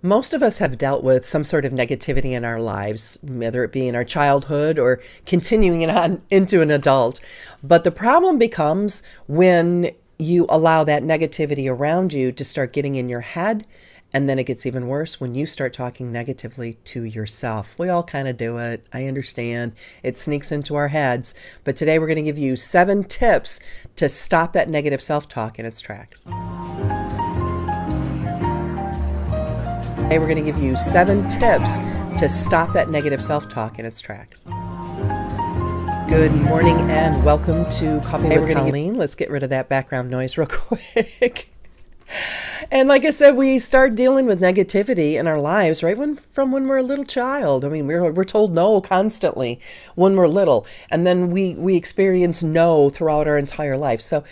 Most of us have dealt with some sort of negativity in our lives, whether it be in our childhood or continuing it on into an adult. But the problem becomes when you allow that negativity around you to start getting in your head. And then it gets even worse when you start talking negatively to yourself. We all kind of do it. I understand. It sneaks into our heads. But today we're going to give you 7 tips to stop that negative self-talk in its tracks. Today we're going to give you 7 tips to stop that negative self-talk in its tracks. Good morning and welcome to Coffee with Colleen. Let's get rid of that background noise real quick. And like I said, we start dealing with negativity in our lives right from when we're a little child. I mean, we're told no constantly when we're little, and then we experience no throughout our entire life. So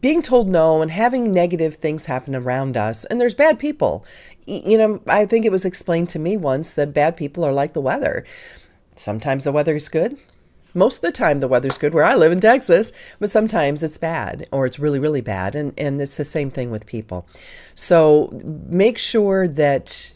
being told no and having negative things happen around us, and there's bad people. You know, I think it was explained to me once that bad people are like the weather. Sometimes the weather is good. Most of the time the weather's good where I live in Texas, but sometimes it's bad or it's really, really bad. And it's the same thing with people. So make sure that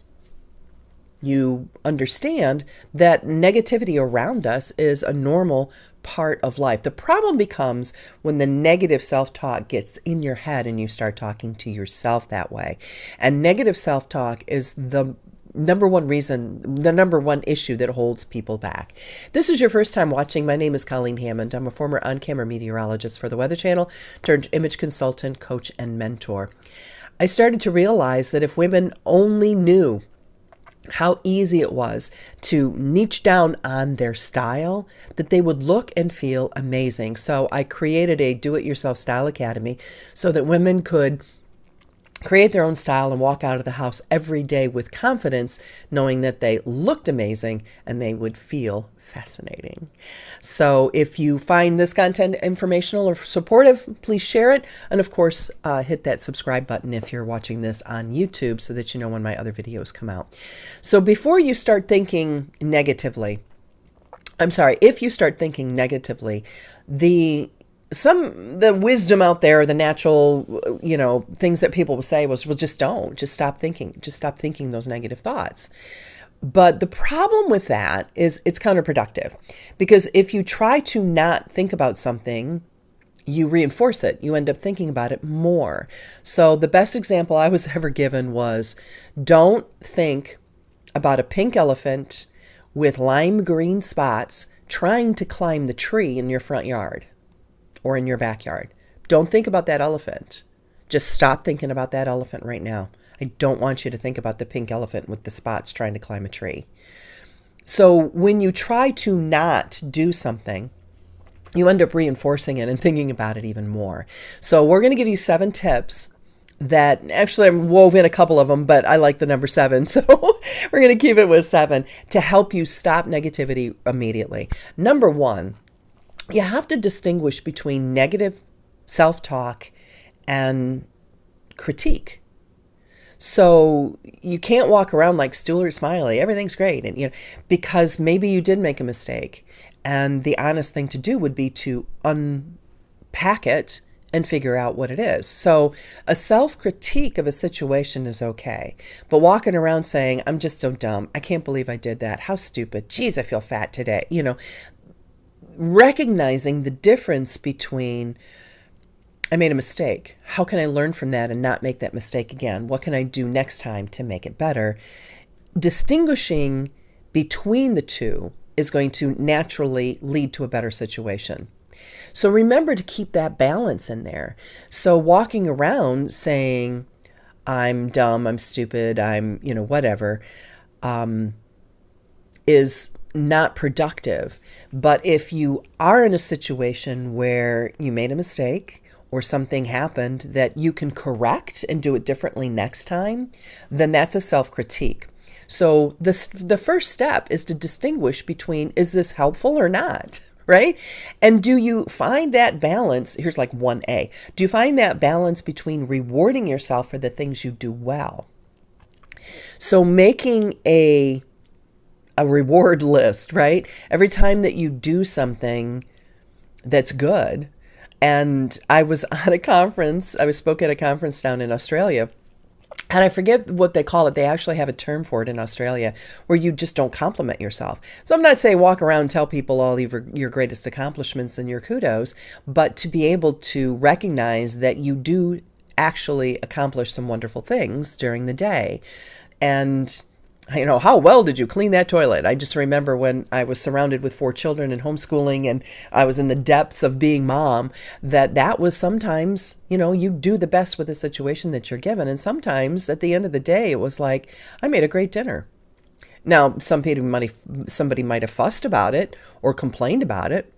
you understand that negativity around us is a normal part of life. The problem becomes when the negative self-talk gets in your head and you start talking to yourself that way. And negative self-talk is the number one issue that holds people back. If this is your first time watching, my name is Colleen Hammond. I'm a former on-camera meteorologist for the Weather Channel, turned image consultant, coach, and mentor. I started to realize that if women only knew how easy it was to niche down on their style, that they would look and feel amazing. So I created a do-it-yourself style academy so that women could create their own style and walk out of the house every day with confidence, knowing that they looked amazing and they would feel fascinating. So if you find this content informational or supportive, please share it. And of course, hit that subscribe button if you're watching this on YouTube so that you know when my other videos come out. So before you start thinking negatively, if you start thinking negatively, the wisdom out there, the natural, things that people will say was, well, just stop thinking those negative thoughts. But the problem with that is it's counterproductive, because if you try to not think about something, you reinforce it. You end up thinking about it more. So the best example I was ever given was, don't think about a pink elephant with lime green spots trying to climb the tree in your front yard or in your backyard. Don't think about that elephant. Just stop thinking about that elephant right now. I don't want you to think about the pink elephant with the spots trying to climb a tree. So when you try to not do something, you end up reinforcing it and thinking about it even more. So we're going to give you 7 tips that actually I've woven a couple of them, but I like the number 7. So we're going to keep it with 7 to help you stop negativity immediately. Number 1, you have to distinguish between negative self-talk and critique. So you can't walk around like Stuart Smiley, everything's great, and because maybe you did make a mistake, and the honest thing to do would be to unpack it and figure out what it is. So a self-critique of a situation is okay, but walking around saying, I'm just so dumb, I can't believe I did that, how stupid, geez, I feel fat today, recognizing the difference between, I made a mistake. How can I learn from that and not make that mistake again? What can I do next time to make it better? Distinguishing between the two is going to naturally lead to a better situation. So remember to keep that balance in there. So walking around saying, I'm dumb, I'm stupid, I'm, whatever, is not productive. But if you are in a situation where you made a mistake or something happened that you can correct and do it differently next time, then that's a self-critique. So the first step is to distinguish between, is this helpful or not? Right? And do you find that balance? Here's like 1A. Do you find that balance between rewarding yourself for the things you do well? So making a reward list, right? Every time that you do something that's good. And I was at a conference, I spoke at a conference down in Australia, And I forget what they call it. They actually have a term for it in Australia where you just don't compliment yourself. So I'm not saying walk around and tell people all of your greatest accomplishments and your kudos, but to be able to recognize that you do actually accomplish some wonderful things during the day. And how well did you clean that toilet? I just remember when I was surrounded with 4 children and homeschooling and I was in the depths of being mom, that was sometimes, you do the best with the situation that you're given. And sometimes at the end of the day, it was like, I made a great dinner. Now, somebody might have fussed about it or complained about it,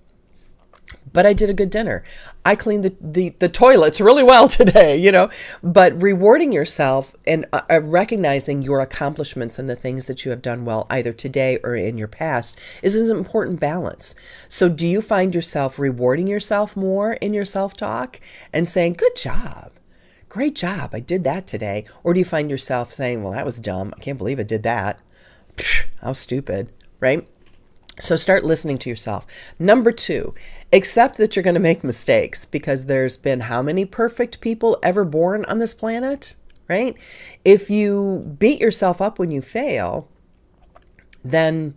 but I did a good dinner. I cleaned the toilets really well today, but rewarding yourself and recognizing your accomplishments and the things that you have done well, either today or in your past, is an important balance. So do you find yourself rewarding yourself more in your self-talk and saying, good job, great job, I did that today? Or do you find yourself saying, well, that was dumb, I can't believe I did that. Psh, how stupid, right? So start listening to yourself. Number 2, accept that you're going to make mistakes, because there's been how many perfect people ever born on this planet, right? If you beat yourself up when you fail, then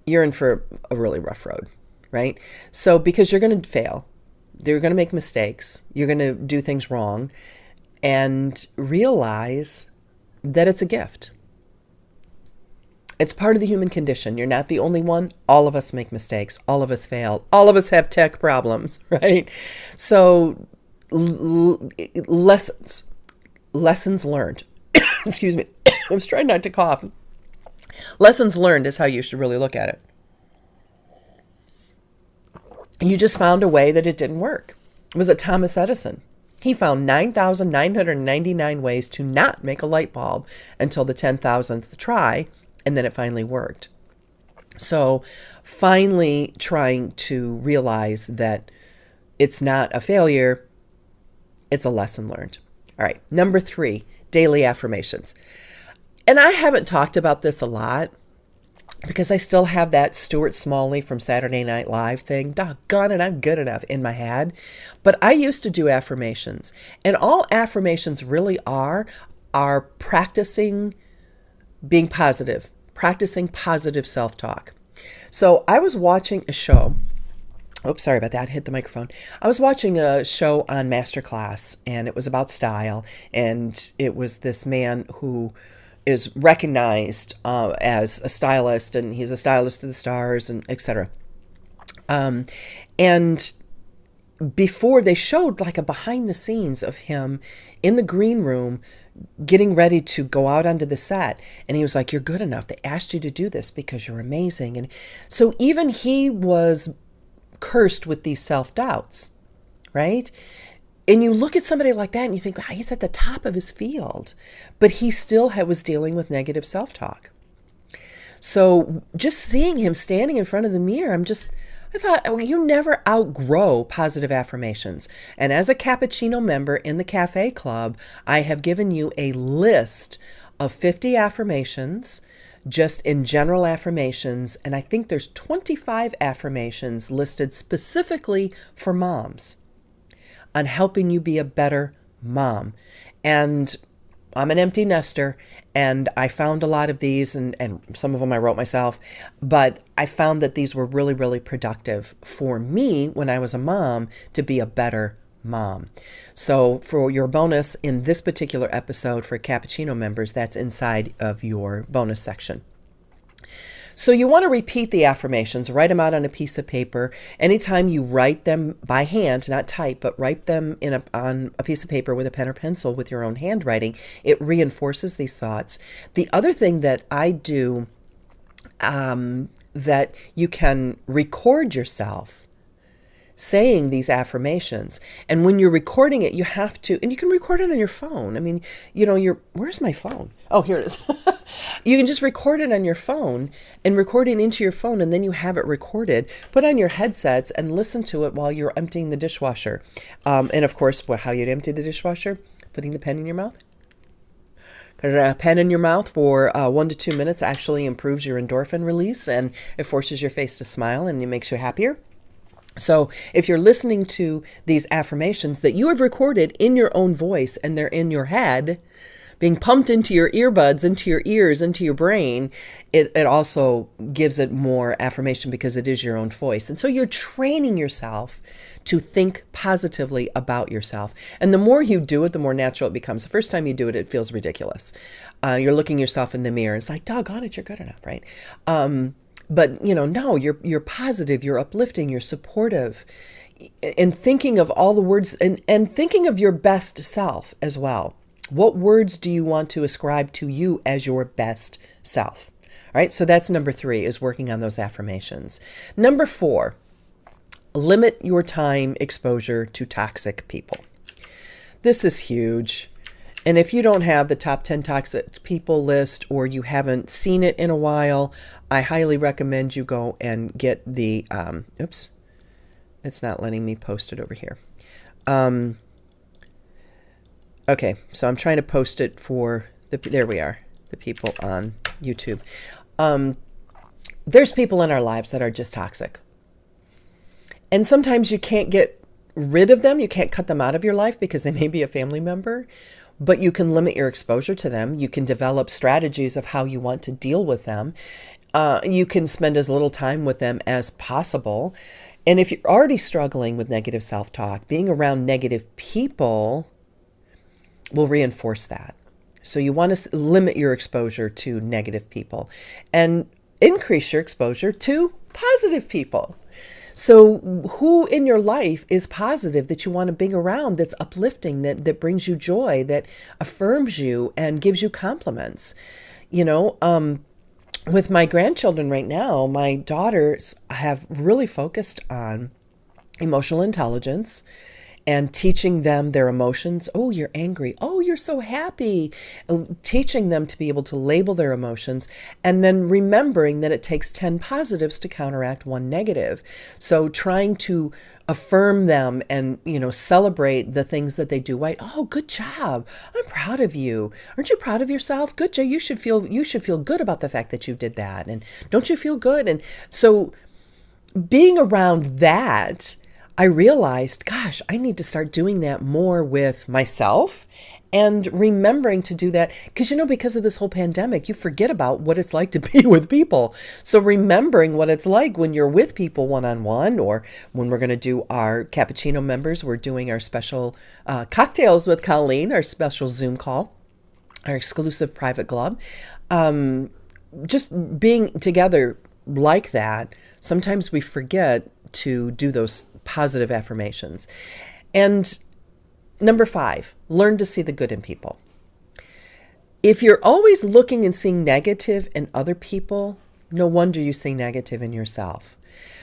you're in for a really rough road, right? So because you're going to fail, you're going to make mistakes, you're going to do things wrong, and realize that it's a gift. It's part of the human condition. You're not the only one. All of us make mistakes. All of us fail. All of us have tech problems, right? So lessons learned. Excuse me. I was trying not to cough. Lessons learned is how you should really look at it. You just found a way that it didn't work. Was it Thomas Edison? He found 9,999 ways to not make a light bulb until the 10,000th try. And then it finally worked. So finally trying to realize that it's not a failure, it's a lesson learned. All right, number 3, daily affirmations. And I haven't talked about this a lot because I still have that Stuart Smalley from Saturday Night Live thing, doggone it, I'm good enough, in my head. But I used to do affirmations. And all affirmations really are practicing being positive, practicing positive self-talk. So I was watching a show. Oops, sorry about that. Hit the microphone. I was watching a show on Masterclass, and it was about style. And it was this man who is recognized as a stylist, and he's a stylist to the stars, and etc. And before, they showed like a behind the scenes of him in the green room getting ready to go out onto the set. And he was like, you're good enough. They asked you to do this because you're amazing. And so even he was cursed with these self-doubts, right? And you look at somebody like that and you think, wow, he's at the top of his field, but he still was dealing with negative self-talk. So just seeing him standing in front of the mirror, I thought, well, you never outgrow positive affirmations. And as a cappuccino member in the Cafe Club, I have given you a list of 50 affirmations, just in general affirmations. And I think there's 25 affirmations listed specifically for moms on helping you be a better mom. And I'm an empty nester, and I found a lot of these, and some of them I wrote myself, but I found that these were really, really productive for me when I was a mom to be a better mom. So for your bonus in this particular episode for Cappuccino members, that's inside of your bonus section. So you want to repeat the affirmations, write them out on a piece of paper. Anytime you write them by hand, not type, but write them on a piece of paper with a pen or pencil with your own handwriting, it reinforces these thoughts. The other thing that I do, that you can record yourself saying these affirmations. And when you're recording it, you have to, and you can record it on your phone. I mean, where's my phone? Oh, here it is. You can just record it on your phone and record it into your phone, and then you have it recorded. Put on your headsets and listen to it while you're emptying the dishwasher. And of course, how you'd empty the dishwasher? Putting the pen in your mouth. Because a pen in your mouth for 1 to 2 minutes actually improves your endorphin release, and it forces your face to smile, and it makes you happier. So if you're listening to these affirmations that you have recorded in your own voice and they're in your head, being pumped into your earbuds, into your ears, into your brain, it also gives it more affirmation because it is your own voice. And so you're training yourself to think positively about yourself. And the more you do it, the more natural it becomes. The first time you do it, it feels ridiculous. You're looking yourself in the mirror. It's like, doggone it, you're good enough, right? But no, you're positive, you're uplifting, you're supportive, and thinking of all the words and thinking of your best self as well. What words do you want to ascribe to you as your best self? All right, so that's number 3, is working on those affirmations. Number 4, limit your time exposure to toxic people. This is huge. And if you don't have the top 10 toxic people list, or you haven't seen it in a while, I highly recommend you go and get the, oops, it's not letting me post it over here. Okay, so I'm trying to post it for there we are, the people on YouTube. There's people in our lives that are just toxic. And sometimes you can't get rid of them. You can't cut them out of your life because they may be a family member, but you can limit your exposure to them. You can develop strategies of how you want to deal with them. You can spend as little time with them as possible. And if you're already struggling with negative self-talk, being around negative people will reinforce that. So you want to limit your exposure to negative people and increase your exposure to positive people. So who in your life is positive that you want to be around, that's uplifting, that brings you joy, that affirms you and gives you compliments? With my grandchildren right now, my daughters have really focused on emotional intelligence and teaching them their emotions. Oh, you're angry. Oh, you're so happy. Teaching them to be able to label their emotions, and then remembering that it takes 10 positives to counteract 1 negative. So trying to affirm them and, celebrate the things that they do right. Oh, good job. I'm proud of you. Aren't you proud of yourself? Good job. You should feel good about the fact that you did that. And don't you feel good? And so being around that, I realized, gosh, I need to start doing that more with myself and remembering to do that. Because of this whole pandemic, you forget about what it's like to be with people. So remembering what it's like when you're with people one-on-one, or when we're going to do our cappuccino members, we're doing our special cocktails with Colleen, our special Zoom call, our exclusive private club. Just being together like that, sometimes we forget to do those positive affirmations. And number 5, learn to see the good in people. If you're always looking and seeing negative in other people, no wonder you see negative in yourself.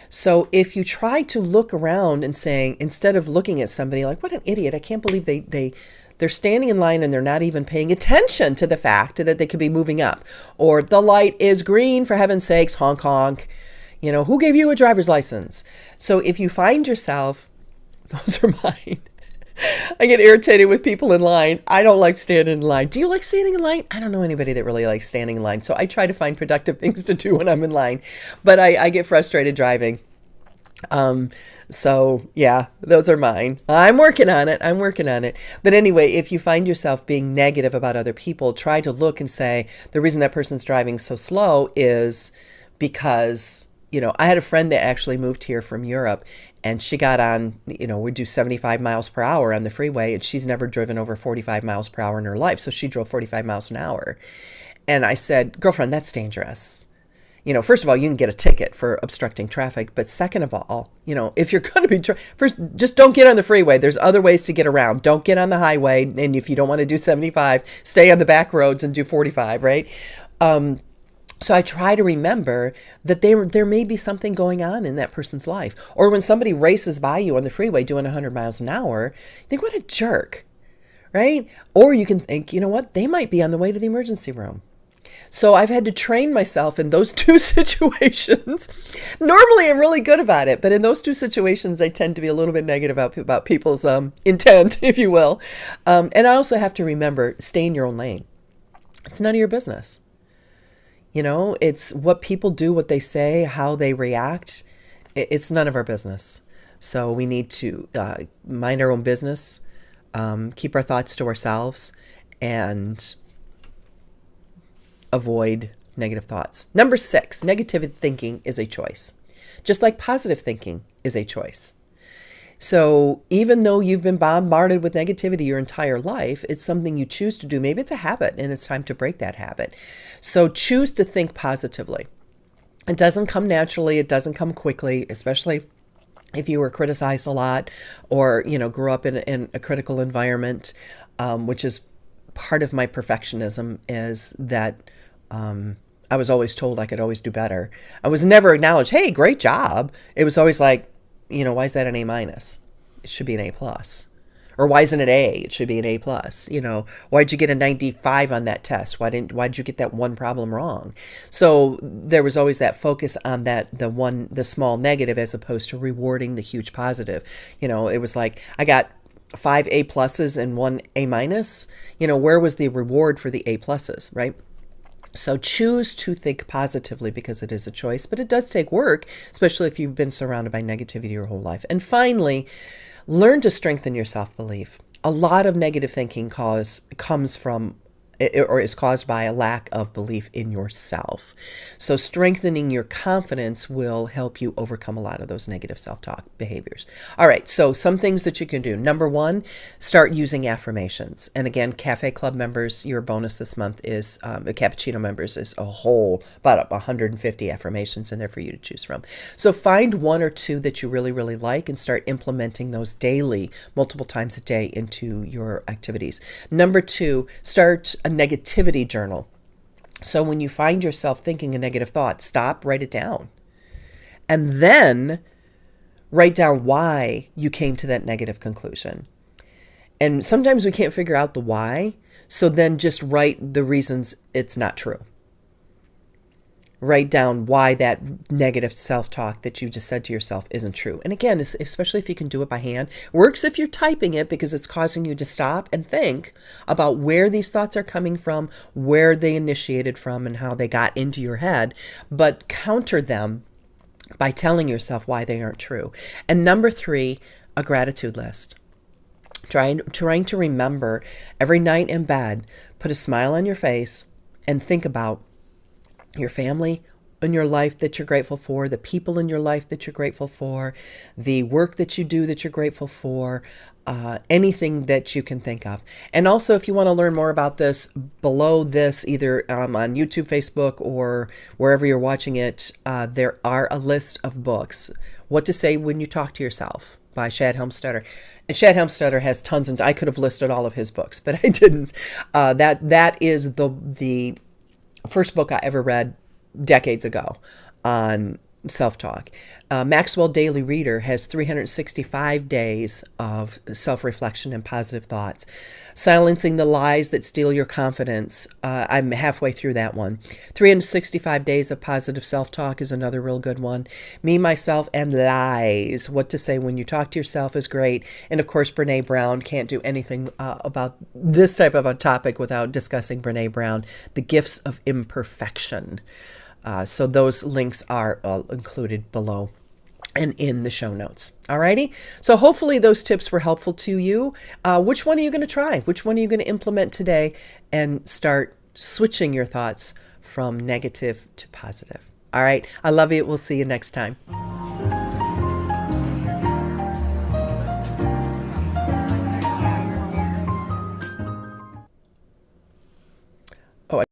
So if you try to look around and saying, instead of looking at somebody like, what an idiot, I can't believe they're standing in line and they're not even paying attention to the fact that they could be moving up, or the light is green, for heaven's sakes, honk honk. Who gave you a driver's license? So if you find yourself, those are mine. I get irritated with people in line. I don't like standing in line. Do you like standing in line? I don't know anybody that really likes standing in line. So I try to find productive things to do when I'm in line, but I get frustrated driving. So yeah, those are mine. I'm working on it. But anyway, if you find yourself being negative about other people, try to look and say, the reason that person's driving so slow is because, I had a friend that actually moved here from Europe, and she got on, we do 75 miles per hour on the freeway, and she's never driven over 45 miles per hour in her life. So she drove 45 miles an hour. And I said, girlfriend, that's dangerous. First of all, you can get a ticket for obstructing traffic. But second of all, if you're going to be, first, just don't get on the freeway. There's other ways to get around. Don't get on the highway. And if you don't want to do 75, stay on the back roads and do 45, right? So I try to remember that there may be something going on in that person's life. Or when somebody races by you on the freeway doing 100 miles an hour, you think, what a jerk, right? Or you can think, they might be on the way to the emergency room. So I've had to train myself in those 2 situations. Normally I'm really good about it, but in those 2 situations, I tend to be a little bit negative about people's intent, if you will. And I also have to remember, stay in your own lane. It's none of your business. It's what people do, what they say, how they react. It's none of our business. So we need to mind our own business, keep our thoughts to ourselves, and avoid negative thoughts. Number 6, negative thinking is a choice, just like positive thinking is a choice. So even though you've been bombarded with negativity your entire life, it's something you choose to do. Maybe it's a habit and it's time to break that habit. So choose to think positively. It doesn't come naturally. It doesn't come quickly, especially if you were criticized a lot or, grew up in a critical environment, which is part of my perfectionism, is that I was always told I could always do better. I was never acknowledged, hey, great job. It was always like, why is that an A-? It should be an A+. Or why isn't it A? It should be an A+. Why'd you get a 95 on that test? Why did you get that one problem wrong? So there was always that focus on the small negative as opposed to rewarding the huge positive. It was like, I got 5 A+ and 1 A-. Where was the reward for the A+, right? So choose to think positively because it is a choice, but it does take work, especially if you've been surrounded by negativity your whole life. And finally, learn to strengthen your self-belief. A lot of negative thinking comes from or is caused by a lack of belief in yourself. So strengthening your confidence will help you overcome a lot of those negative self-talk behaviors. All right, so some things that you can do. Number 1, start using affirmations. And again, Cafe Club members, your bonus this month is, Cappuccino members is about 150 affirmations in there for you to choose from. So find 1 or 2 that you really, really like and start implementing those daily, multiple times a day into your activities. Number 2, start a negativity journal. So when you find yourself thinking a negative thought, stop, write it down. And then write down why you came to that negative conclusion. And sometimes we can't figure out the why, so then just write the reasons it's not true. Write down why that negative self-talk that you just said to yourself isn't true. And again, especially if you can do it by hand, works if you're typing it because it's causing you to stop and think about where these thoughts are coming from, where they initiated from, and how they got into your head. But counter them by telling yourself why they aren't true. And number 3, a gratitude list. Trying to remember every night in bed, put a smile on your face and think about your family in your life that you're grateful for, the people in your life that you're grateful for, the work that you do that you're grateful for, anything that you can think of. And also, if you want to learn more about this, below this, either on YouTube, Facebook, or wherever you're watching it, there are a list of books. What to Say When You Talk to Yourself by Shad Helmstetter. And Shad Helmstetter has tons, and I could have listed all of his books, but I didn't. That is the first book I ever read decades ago on self-talk. Maxwell Daily Reader has 365 days of self-reflection and positive thoughts. Silencing the Lies That Steal Your Confidence. I'm halfway through that one. 365 Days of Positive Self-Talk is another real good one. Me, Myself, and Lies. What to Say When You Talk to Yourself is great. And of course, Brene Brown. Can't do anything about this type of a topic without discussing Brene Brown. The Gifts of Imperfection. So those links are included below and in the show notes. Alrighty. So hopefully those tips were helpful to you. Which one are you going to try? Which one are you going to implement today and start switching your thoughts from negative to positive? All right. I love you. We'll see you next time.